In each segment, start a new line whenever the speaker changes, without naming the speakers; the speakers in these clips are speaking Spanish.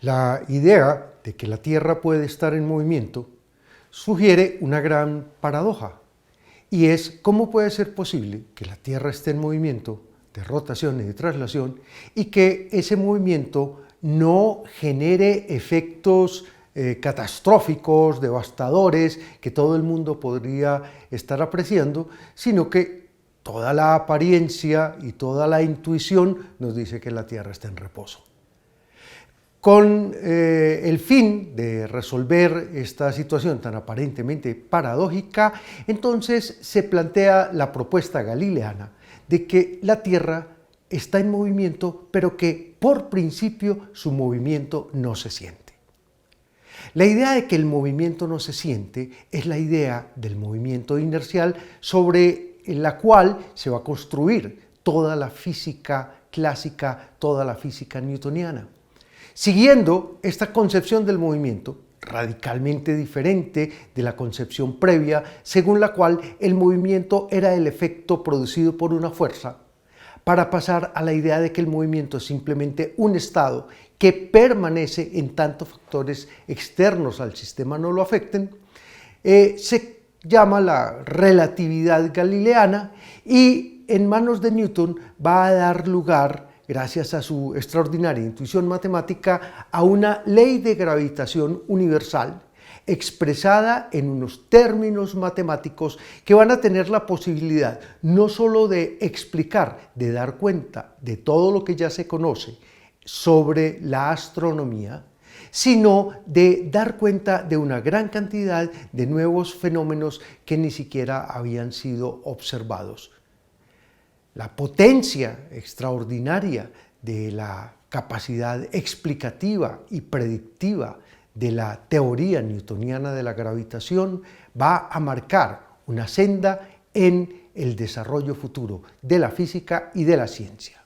La idea de que la Tierra puede estar en movimiento sugiere una gran paradoja, y es cómo puede ser posible que la Tierra esté en movimiento de rotación y de traslación y que ese movimiento no genere efectos catastróficos, devastadores, que todo el mundo podría estar apreciando, sino que toda la apariencia y toda la intuición nos dice que la Tierra está en reposo. Con el fin de resolver esta situación tan aparentemente paradójica, entonces se plantea la propuesta galileana de que la Tierra está en movimiento, pero que por principio su movimiento no se siente. La idea de que el movimiento no se siente es la idea del movimiento inercial sobre la cual se va a construir toda la física clásica, toda la física newtoniana. Siguiendo esta concepción del movimiento, radicalmente diferente de la concepción previa, según la cual el movimiento era el efecto producido por una fuerza, para pasar a la idea de que el movimiento es simplemente un estado que permanece en tanto factores externos al sistema no lo afecten, se llama la relatividad galileana y en manos de Newton va a dar lugar, gracias a su extraordinaria intuición matemática, a una ley de gravitación universal expresada en unos términos matemáticos que van a tener la posibilidad no solo de explicar, de dar cuenta de todo lo que ya se conoce sobre la astronomía, sino de dar cuenta de una gran cantidad de nuevos fenómenos que ni siquiera habían sido observados. La potencia extraordinaria de la capacidad explicativa y predictiva de la teoría newtoniana de la gravitación va a marcar una senda en el desarrollo futuro de la física y de la ciencia.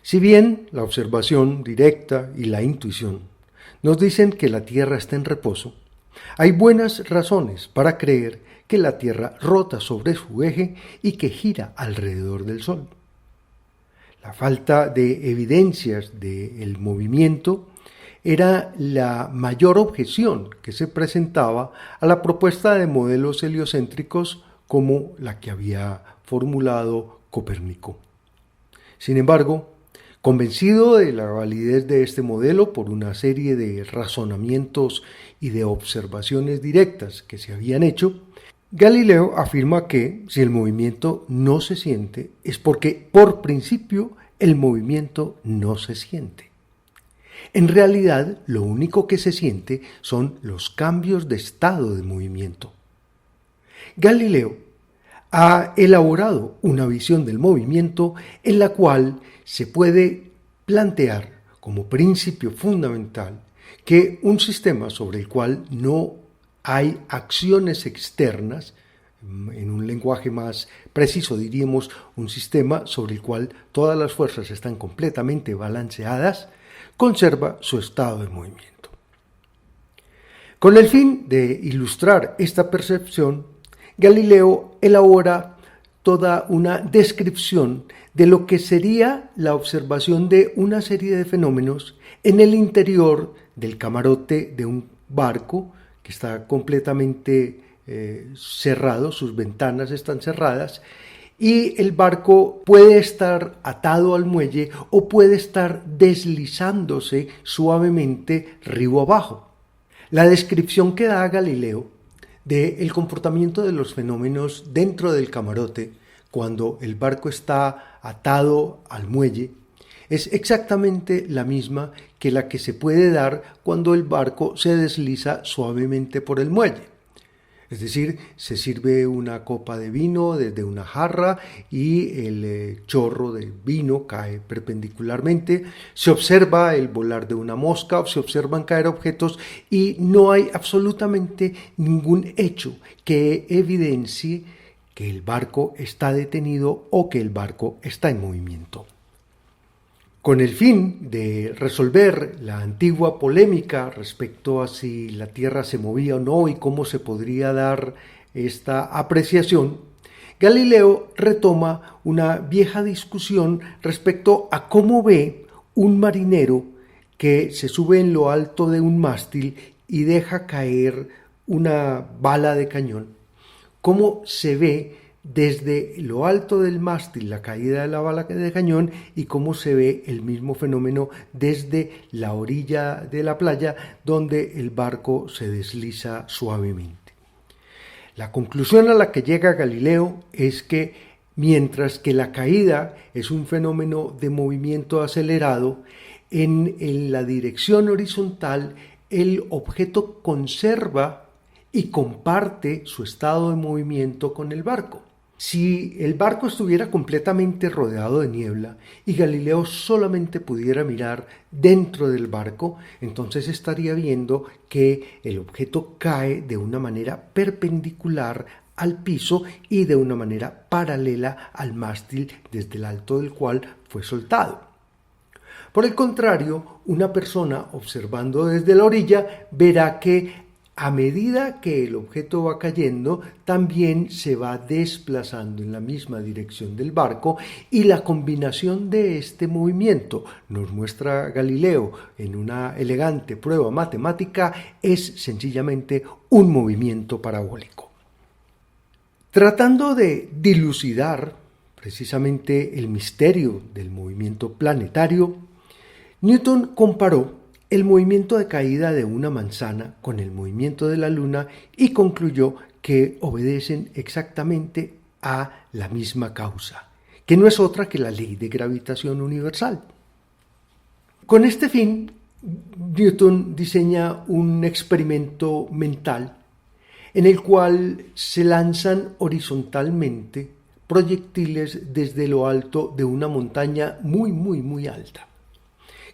Si bien la observación directa y la intuición nos dicen que la Tierra está en reposo, hay buenas razones para creer que la Tierra rota sobre su eje y que gira alrededor del Sol. La falta de evidencias del movimiento era la mayor objeción que se presentaba a la propuesta de modelos heliocéntricos como la que había formulado Copérnico. Sin embargo, convencido de la validez de este modelo por una serie de razonamientos y de observaciones directas que se habían hecho, Galileo afirma que si el movimiento no se siente es porque por principio el movimiento no se siente. En realidad, lo único que se siente son los cambios de estado de movimiento. Galileo ha elaborado una visión del movimiento en la cual se puede plantear como principio fundamental que un sistema sobre el cual no hay acciones externas, en un lenguaje más preciso diríamos un sistema sobre el cual todas las fuerzas están completamente balanceadas, conserva su estado de movimiento. Con el fin de ilustrar esta percepción, Galileo elabora toda una descripción de lo que sería la observación de una serie de fenómenos en el interior del camarote de un barco que está completamente cerrado, sus ventanas están cerradas, y el barco puede estar atado al muelle o puede estar deslizándose suavemente río abajo. La descripción que da Galileo del comportamiento de los fenómenos dentro del camarote cuando el barco está atado al muelle es exactamente la misma que la que se puede dar cuando el barco se desliza suavemente por el muelle. Es decir, se sirve una copa de vino desde una jarra y el chorro de vino cae perpendicularmente, se observa el volar de una mosca, se observan caer objetos y no hay absolutamente ningún hecho que evidencie que el barco está detenido o que el barco está en movimiento. Con el fin de resolver la antigua polémica respecto a si la Tierra se movía o no y cómo se podría dar esta apreciación, Galileo retoma una vieja discusión respecto a cómo ve un marinero que se sube en lo alto de un mástil y deja caer una bala de cañón, cómo se ve desde lo alto del mástil la caída de la bala de cañón y cómo se ve el mismo fenómeno desde la orilla de la playa donde el barco se desliza suavemente. La conclusión a la que llega Galileo es que mientras que la caída es un fenómeno de movimiento acelerado, en la dirección horizontal el objeto conserva y comparte su estado de movimiento con el barco. Si el barco estuviera completamente rodeado de niebla y Galileo solamente pudiera mirar dentro del barco, entonces estaría viendo que el objeto cae de una manera perpendicular al piso y de una manera paralela al mástil desde el alto del cual fue soltado. Por el contrario, una persona observando desde la orilla verá que a medida que el objeto va cayendo, también se va desplazando en la misma dirección del barco y la combinación de este movimiento, nos muestra Galileo en una elegante prueba matemática, es sencillamente un movimiento parabólico. Tratando de dilucidar precisamente el misterio del movimiento planetario, Newton comparó el movimiento de caída de una manzana con el movimiento de la luna y concluyó que obedecen exactamente a la misma causa, que no es otra que la ley de gravitación universal. Con este fin, Newton diseña un experimento mental en el cual se lanzan horizontalmente proyectiles desde lo alto de una montaña muy alta.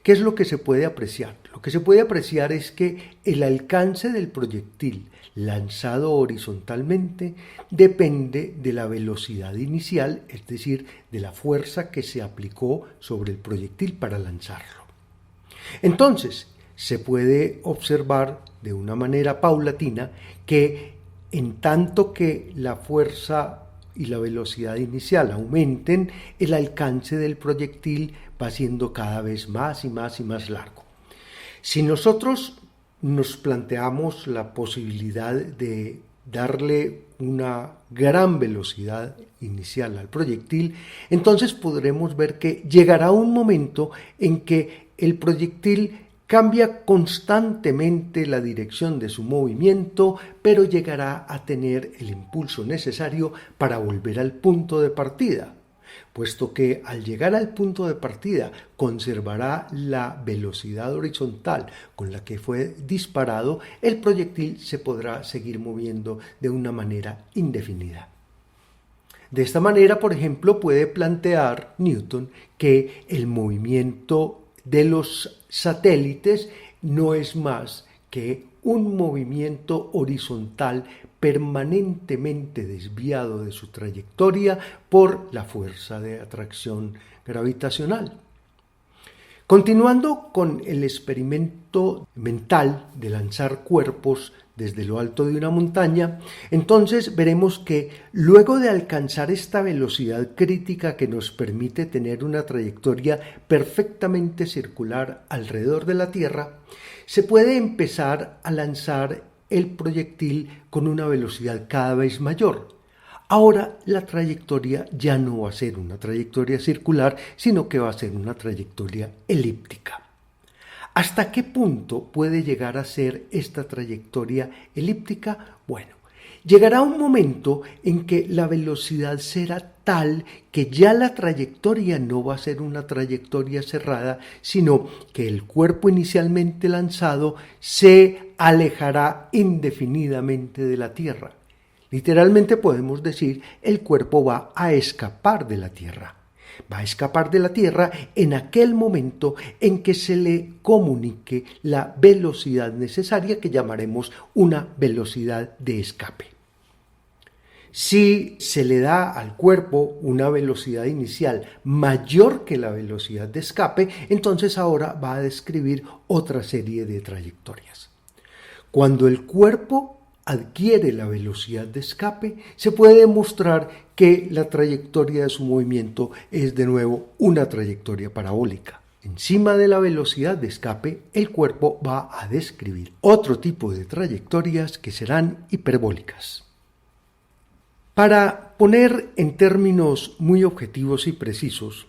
¿Qué es lo que se puede apreciar? Lo que se puede apreciar es que el alcance del proyectil lanzado horizontalmente depende de la velocidad inicial, es decir, de la fuerza que se aplicó sobre el proyectil para lanzarlo. Entonces, se puede observar de una manera paulatina que en tanto que la fuerza y la velocidad inicial aumenten, el alcance del proyectil va siendo cada vez más y más largo. Si nosotros nos planteamos la posibilidad de darle una gran velocidad inicial al proyectil, entonces podremos ver que llegará un momento en que el proyectil cambia constantemente la dirección de su movimiento, pero llegará a tener el impulso necesario para volver al punto de partida, puesto que al llegar al punto de partida conservará la velocidad horizontal con la que fue disparado, el proyectil se podrá seguir moviendo de una manera indefinida. De esta manera, por ejemplo, puede plantear Newton que el movimiento de los satélites no es más que un movimiento horizontal permanentemente desviado de su trayectoria por la fuerza de atracción gravitacional. Continuando con el experimento mental de lanzar cuerpos desde lo alto de una montaña, entonces veremos que luego de alcanzar esta velocidad crítica que nos permite tener una trayectoria perfectamente circular alrededor de la Tierra, se puede empezar a lanzar el proyectil con una velocidad cada vez mayor. Ahora la trayectoria ya no va a ser una trayectoria circular, sino que va a ser una trayectoria elíptica. ¿Hasta qué punto puede llegar a ser esta trayectoria elíptica? Bueno, llegará un momento en que la velocidad será tal que ya la trayectoria no va a ser una trayectoria cerrada, sino que el cuerpo inicialmente lanzado se alejará indefinidamente de la Tierra. Literalmente podemos decir, el cuerpo va a escapar de la Tierra. Va a escapar de la Tierra en aquel momento en que se le comunique la velocidad necesaria que llamaremos una velocidad de escape. Si se le da al cuerpo una velocidad inicial mayor que la velocidad de escape, entonces ahora va a describir otra serie de trayectorias. Cuando el cuerpo adquiere la velocidad de escape, se puede demostrar que la trayectoria de su movimiento es de nuevo una trayectoria parabólica. encima de la velocidad de escape, el cuerpo va a describir otro tipo de trayectorias que serán hiperbólicas. Para poner en términos muy objetivos y precisos,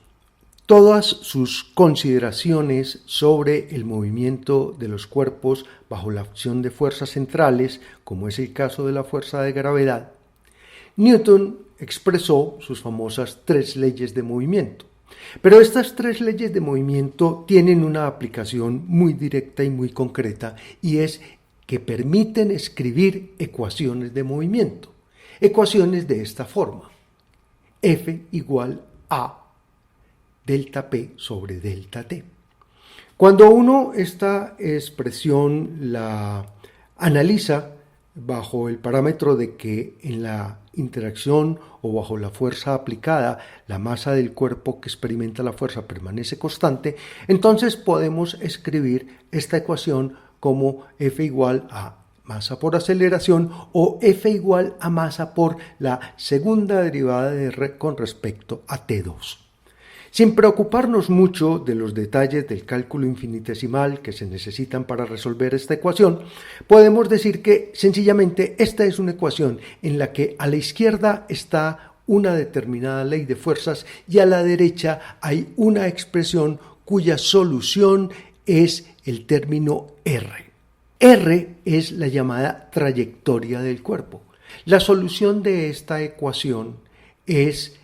todas sus consideraciones sobre el movimiento de los cuerpos bajo la acción de fuerzas centrales, como es el caso de la fuerza de gravedad, Newton expresó sus famosas 3 leyes de movimiento. Pero estas 3 leyes de movimiento tienen una aplicación muy directa y muy concreta, y es que permiten escribir ecuaciones de movimiento. Ecuaciones de esta forma: F igual a delta P sobre delta T. Cuando uno esta expresión la analiza bajo el parámetro de que en la interacción o bajo la fuerza aplicada, la masa del cuerpo que experimenta la fuerza permanece constante, entonces podemos escribir esta ecuación como F igual a masa por aceleración o F igual a masa por la segunda derivada de R con respecto a T2. Sin preocuparnos mucho de los detalles del cálculo infinitesimal que se necesitan para resolver esta ecuación, podemos decir que sencillamente esta es una ecuación en la que a la izquierda está una determinada ley de fuerzas y a la derecha hay una expresión cuya solución es el término R. R es la llamada trayectoria del cuerpo. La solución de esta ecuación es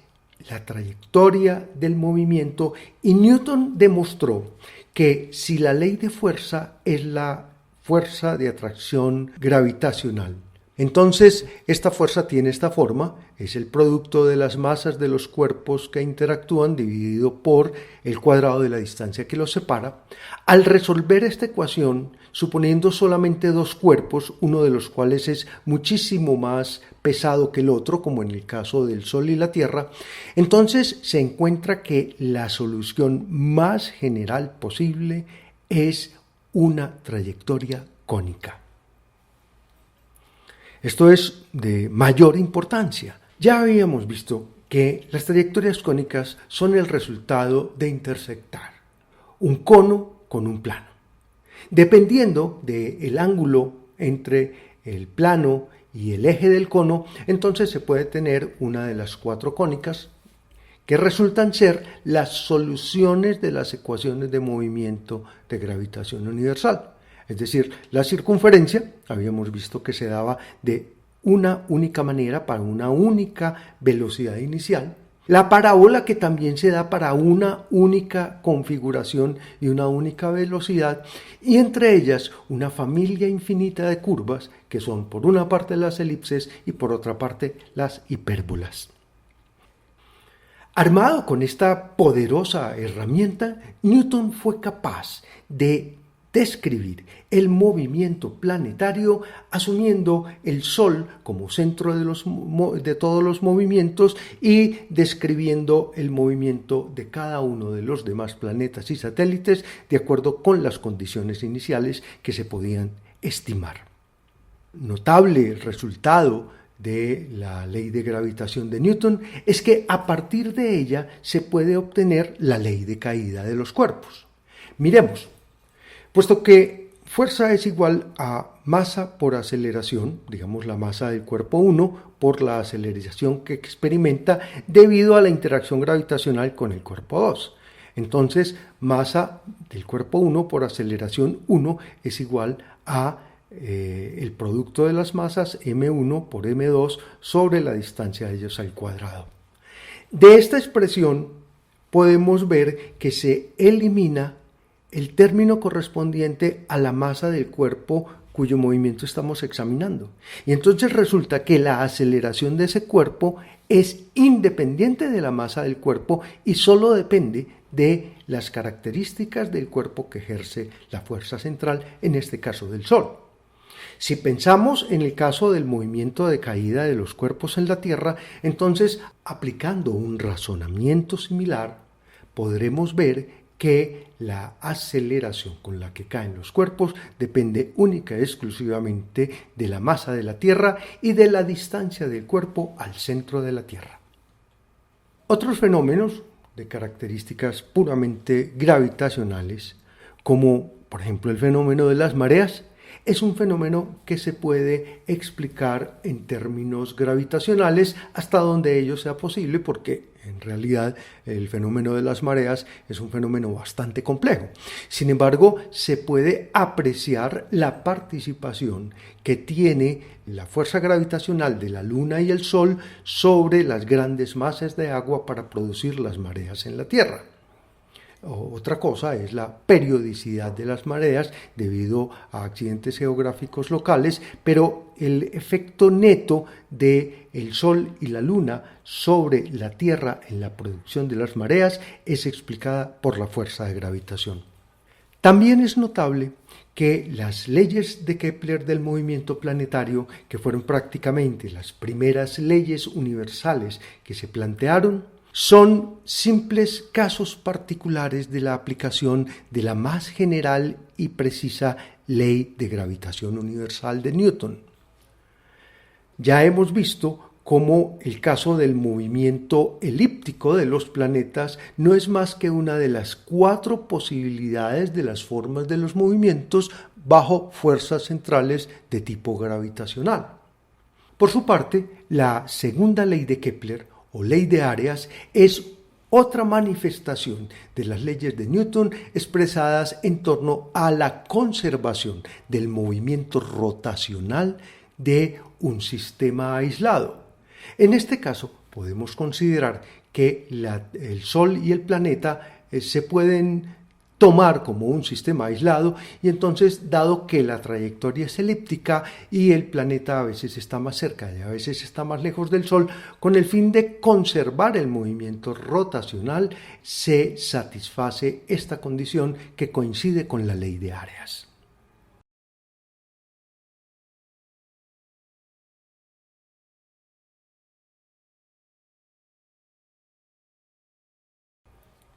la trayectoria del movimiento, y Newton demostró que si la ley de fuerza es la fuerza de atracción gravitacional, entonces esta fuerza tiene esta forma: es el producto de las masas de los cuerpos que interactúan dividido por el cuadrado de la distancia que los separa. Al resolver esta ecuación, suponiendo solamente 2 cuerpos, uno de los cuales es muchísimo más pesado que el otro, como en el caso del Sol y la Tierra, entonces se encuentra que la solución más general posible es una trayectoria cónica. Esto es de mayor importancia. Ya habíamos visto que las trayectorias cónicas son el resultado de intersectar un cono con un plano. Dependiendo del ángulo entre el plano y el eje del cono, entonces se puede tener una de las 4 cónicas que resultan ser las soluciones de las ecuaciones de movimiento de gravitación universal. Es decir, la circunferencia, habíamos visto que se daba de una única manera para una única velocidad inicial. La parábola, que también se da para una única configuración y una única velocidad, y entre ellas una familia infinita de curvas que son por una parte las elipses y por otra parte las hipérbolas. Armado con esta poderosa herramienta, Newton fue capaz de describir el movimiento planetario asumiendo el Sol como centro de todos los movimientos y describiendo el movimiento de cada uno de los demás planetas y satélites de acuerdo con las condiciones iniciales que se podían estimar. Notable resultado de la ley de gravitación de Newton es que a partir de ella se puede obtener la ley de caída de los cuerpos. Miremos. Puesto que fuerza es igual a masa por aceleración, digamos la masa del cuerpo 1 por la aceleración que experimenta debido a la interacción gravitacional con el cuerpo 2. Entonces, masa del cuerpo 1 por aceleración 1 es igual a el producto de las masas m1 por m2 sobre la distancia de ellos al cuadrado. De esta expresión podemos ver que se elimina el término correspondiente a la masa del cuerpo cuyo movimiento estamos examinando. Y entonces resulta que la aceleración de ese cuerpo es independiente de la masa del cuerpo y solo depende de las características del cuerpo que ejerce la fuerza central, en este caso del Sol. Si pensamos en el caso del movimiento de caída de los cuerpos en la Tierra, entonces aplicando un razonamiento similar, podremos ver que la aceleración con la que caen los cuerpos depende única y exclusivamente de la masa de la Tierra y de la distancia del cuerpo al centro de la Tierra. Otros fenómenos de características puramente gravitacionales, como por ejemplo el fenómeno de las mareas, es un fenómeno que se puede explicar en términos gravitacionales hasta donde ello sea posible, porque en realidad el fenómeno de las mareas es un fenómeno bastante complejo. Sin embargo, se puede apreciar la participación que tiene la fuerza gravitacional de la Luna y el Sol sobre las grandes masas de agua para producir las mareas en la Tierra. Otra cosa es la periodicidad de las mareas debido a accidentes geográficos locales, pero el efecto neto del Sol y la Luna sobre la Tierra en la producción de las mareas es explicada por la fuerza de gravitación. También es notable que las leyes de Kepler del movimiento planetario, que fueron prácticamente las primeras leyes universales que se plantearon, son simples casos particulares de la aplicación de la más general y precisa ley de gravitación universal de Newton. Ya hemos visto cómo el caso del movimiento elíptico de los planetas no es más que una de las 4 posibilidades de las formas de los movimientos bajo fuerzas centrales de tipo gravitacional. Por su parte, la segunda ley de Kepler, o ley de áreas, es otra manifestación de las leyes de Newton expresadas en torno a la conservación del movimiento rotacional de un sistema aislado. En este caso, podemos considerar que el Sol y el planeta se pueden tomar como un sistema aislado, y entonces, dado que la trayectoria es elíptica y el planeta a veces está más cerca y a veces está más lejos del Sol, con el fin de conservar el movimiento rotacional, se satisface esta condición que coincide con la ley de áreas.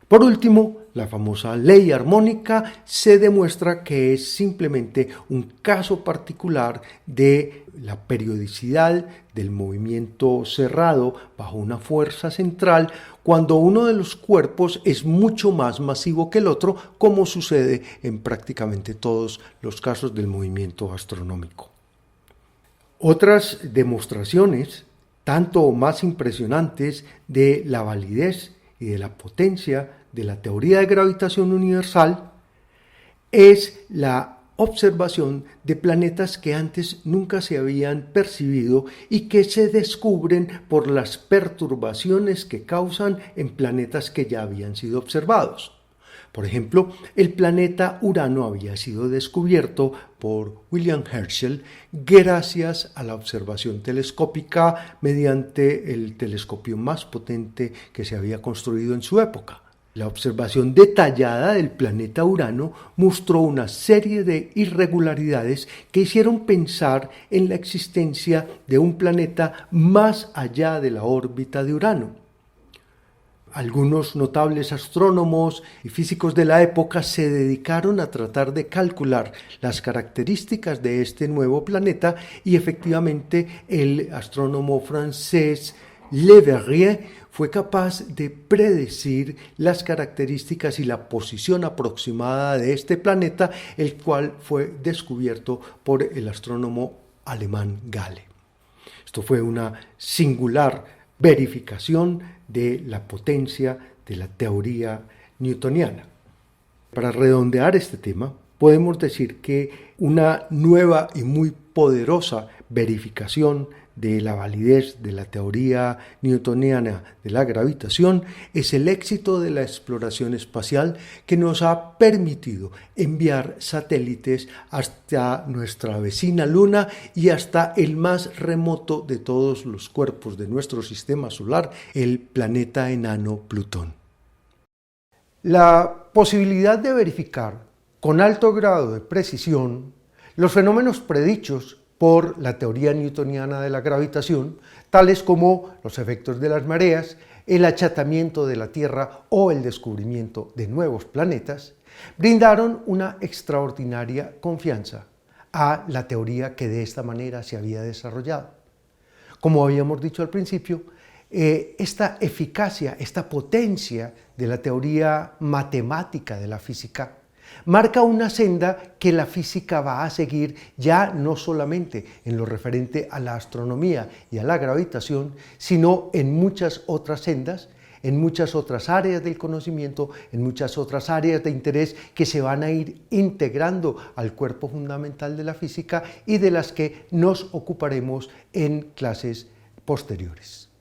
Por último, la famosa ley armónica se demuestra que es simplemente un caso particular de la periodicidad del movimiento cerrado bajo una fuerza central cuando uno de los cuerpos es mucho más masivo que el otro, como sucede en prácticamente todos los casos del movimiento astronómico. Otras demostraciones, tanto o más impresionantes, de la validez y de la potencia de la teoría de gravitación universal es la observación de planetas que antes nunca se habían percibido y que se descubren por las perturbaciones que causan en planetas que ya habían sido observados. Por ejemplo, el planeta Urano había sido descubierto por William Herschel gracias a la observación telescópica mediante el telescopio más potente que se había construido en su época. La observación detallada del planeta Urano mostró una serie de irregularidades que hicieron pensar en la existencia de un planeta más allá de la órbita de Urano. Algunos notables astrónomos y físicos de la época se dedicaron a tratar de calcular las características de este nuevo planeta, y efectivamente el astrónomo francés Le Verrier fue capaz de predecir las características y la posición aproximada de este planeta, el cual fue descubierto por el astrónomo alemán Gale. Esto fue una singular verificación de la potencia de la teoría newtoniana. Para redondear este tema, podemos decir que una nueva y muy poderosa verificación de la validez de la teoría newtoniana de la gravitación es el éxito de la exploración espacial, que nos ha permitido enviar satélites hasta nuestra vecina Luna y hasta el más remoto de todos los cuerpos de nuestro sistema solar, el planeta enano Plutón. La posibilidad de verificar con alto grado de precisión los fenómenos predichos por la teoría newtoniana de la gravitación, tales como los efectos de las mareas, el achatamiento de la Tierra o el descubrimiento de nuevos planetas, brindaron una extraordinaria confianza a la teoría que de esta manera se había desarrollado. Como habíamos dicho al principio, esta eficacia, esta potencia de la teoría matemática de la física marca una senda que la física va a seguir ya no solamente en lo referente a la astronomía y a la gravitación, sino en muchas otras sendas, en muchas otras áreas del conocimiento, en muchas otras áreas de interés que se van a ir integrando al cuerpo fundamental de la física y de las que nos ocuparemos en clases posteriores.